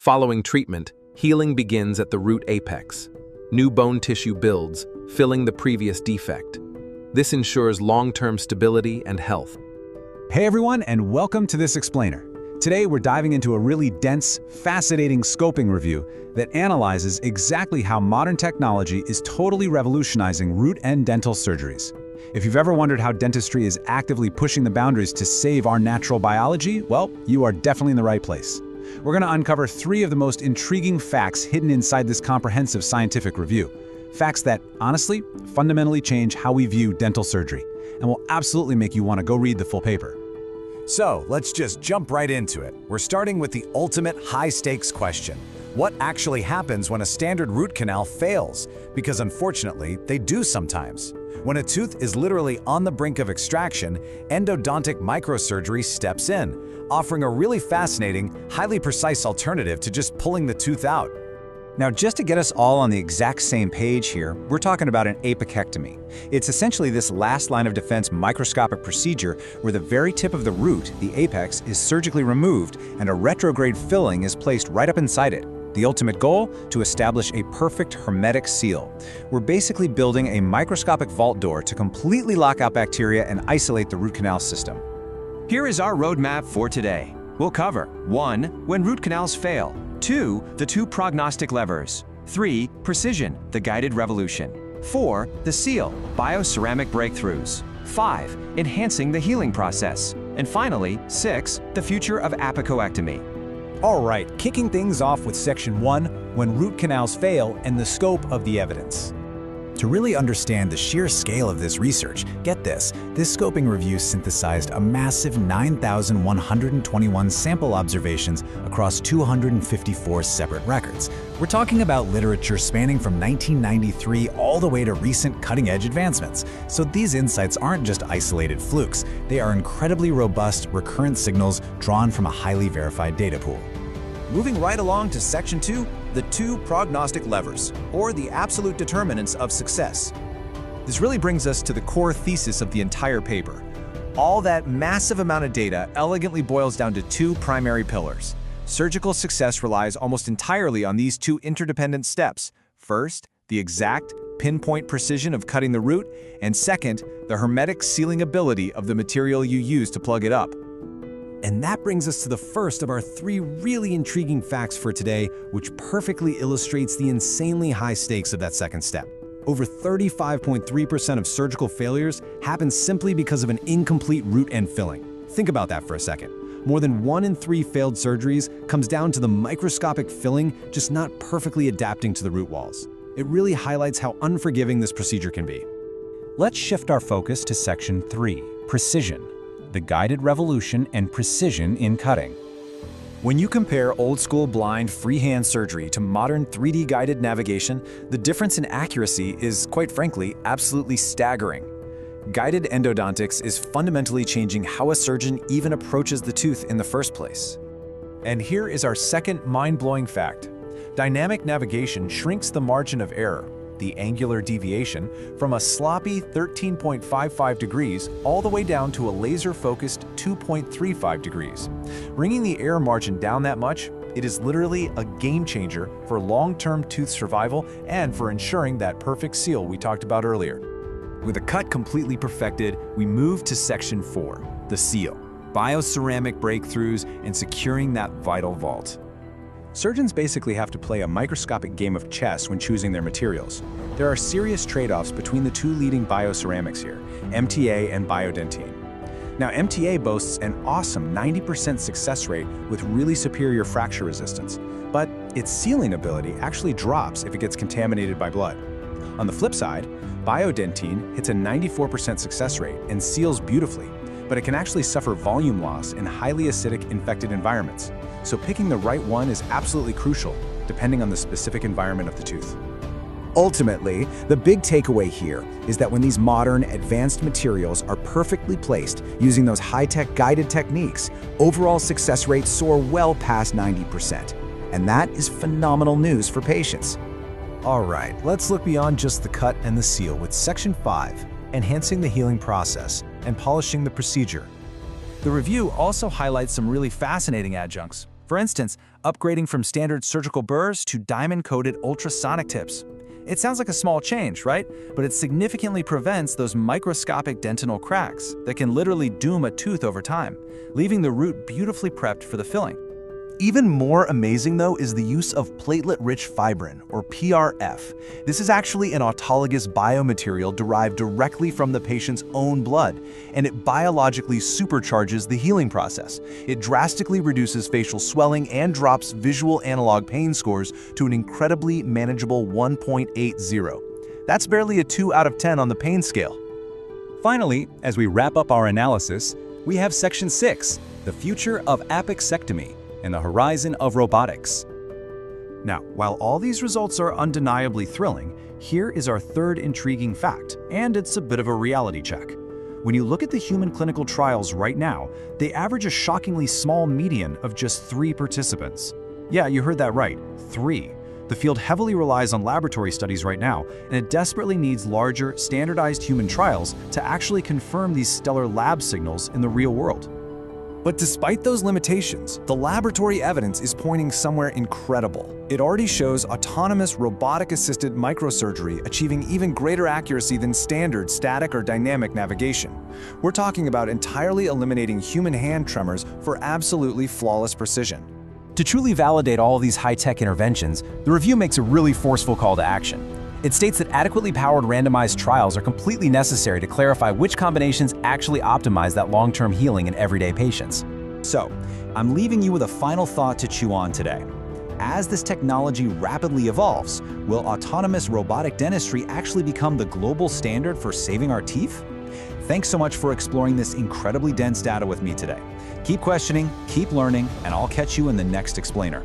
Following treatment, healing begins at the root apex. New bone tissue builds, filling the previous defect. This ensures long-term stability and health. Hey everyone, and welcome to this explainer. Today we're diving into a really dense, fascinating scoping review that analyzes exactly how modern technology is totally revolutionizing root and dental surgeries. If you've ever wondered how dentistry is actively pushing the boundaries to save our natural biology, well, you are definitely in the right place. We're going to uncover 3 of the most intriguing facts hidden inside this comprehensive scientific review. Facts that, honestly, fundamentally change how we view dental surgery, and will absolutely make you want to go read the full paper. So, let's just jump right into it. We're starting with the ultimate high-stakes question. What actually happens when a standard root canal fails? Because unfortunately, they do sometimes. When a tooth is literally on the brink of extraction, endodontic microsurgery steps in, offering a really fascinating, highly precise alternative to just pulling the tooth out. Now, just to get us all on the exact same page here, we're talking about an apicoectomy. It's essentially this last line of defense microscopic procedure where the very tip of the root, the apex, is surgically removed and a retrograde filling is placed right up inside it. The ultimate goal? To establish a perfect hermetic seal. We're basically building a microscopic vault door to completely lock out bacteria and isolate the root canal system. Here is our roadmap for today. We'll cover 1. When root canals fail. 2. The 2 prognostic levers. 3. Precision, the guided revolution. 4. The seal, bioceramic breakthroughs. 5. Enhancing the healing process. And finally, 6. The future of apicoectomy. All right, kicking things off with Section 1, when root canals fail and the scope of the evidence. To really understand the sheer scale of this research, get this scoping review synthesized a massive 9,121 sample observations across 254 separate records. We're talking about literature spanning from 1993 all the way to recent cutting-edge advancements. So these insights aren't just isolated flukes, they are incredibly robust, recurrent signals drawn from a highly verified data pool. Moving right along to Section 2, the 2 prognostic levers, or the absolute determinants of success. This really brings us to the core thesis of the entire paper. All that massive amount of data elegantly boils down to 2 primary pillars. Surgical success relies almost entirely on these 2 interdependent steps. First, the exact, pinpoint precision of cutting the root, and second, the hermetic sealing ability of the material you use to plug it up. And that brings us to the first of our 3 really intriguing facts for today, which perfectly illustrates the insanely high stakes of that second step. Over 35.3% of surgical failures happen simply because of an incomplete root end filling. Think about that for a second. More than 1 in 3 failed surgeries comes down to the microscopic filling just not perfectly adapting to the root walls. It really highlights how unforgiving this procedure can be. Let's shift our focus to Section 3, precision. The guided revolution and precision in cutting. When you compare old-school blind freehand surgery to modern 3D guided navigation, the difference in accuracy is, quite frankly, absolutely staggering. Guided endodontics is fundamentally changing how a surgeon even approaches the tooth in the first place. And here is our second mind-blowing fact. Dynamic navigation shrinks the margin of error, the angular deviation, from a sloppy 13.55 degrees all the way down to a laser-focused 2.35 degrees. Bringing the error margin down that much, it is literally a game-changer for long-term tooth survival and for ensuring that perfect seal we talked about earlier. With a cut completely perfected, we move to Section 4, the seal, bioceramic breakthroughs, and securing that vital vault. Surgeons basically have to play a microscopic game of chess when choosing their materials. There are serious trade-offs between the 2 leading bioceramics here, MTA and biodentine. Now, MTA boasts an awesome 90% success rate with really superior fracture resistance, but its sealing ability actually drops if it gets contaminated by blood. On the flip side, biodentine hits a 94% success rate and seals beautifully, but it can actually suffer volume loss in highly acidic infected environments. So picking the right one is absolutely crucial, depending on the specific environment of the tooth. Ultimately, the big takeaway here is that when these modern, advanced materials are perfectly placed using those high-tech guided techniques, overall success rates soar well past 90%. And that is phenomenal news for patients. All right, let's look beyond just the cut and the seal with Section 5, enhancing the healing process and polishing the procedure. The review also highlights some really fascinating adjuncts. For instance, upgrading from standard surgical burrs to diamond-coated ultrasonic tips. It sounds like a small change, right? But it significantly prevents those microscopic dentinal cracks that can literally doom a tooth over time, leaving the root beautifully prepped for the filling. Even more amazing, though, is the use of platelet-rich fibrin, or PRF. This is actually an autologous biomaterial derived directly from the patient's own blood, and it biologically supercharges the healing process. It drastically reduces facial swelling and drops visual analog pain scores to an incredibly manageable 1.80. That's barely a 2 out of 10 on the pain scale. Finally, as we wrap up our analysis, we have Section 6, the future of apicoectomy and the horizon of robotics. Now, while all these results are undeniably thrilling, here is our third intriguing fact, and it's a bit of a reality check. When you look at the human clinical trials right now, they average a shockingly small median of just 3 participants. Yeah, you heard that right, 3. The field heavily relies on laboratory studies right now, and it desperately needs larger, standardized human trials to actually confirm these stellar lab signals in the real world. But despite those limitations, the laboratory evidence is pointing somewhere incredible. It already shows autonomous robotic-assisted microsurgery achieving even greater accuracy than standard static or dynamic navigation. We're talking about entirely eliminating human hand tremors for absolutely flawless precision. To truly validate all of these high-tech interventions, the review makes a really forceful call to action. It states that adequately powered randomized trials are completely necessary to clarify which combinations actually optimize that long-term healing in everyday patients. So, I'm leaving you with a final thought to chew on today. As this technology rapidly evolves, will autonomous robotic dentistry actually become the global standard for saving our teeth? Thanks so much for exploring this incredibly dense data with me today. Keep questioning, keep learning, and I'll catch you in the next explainer.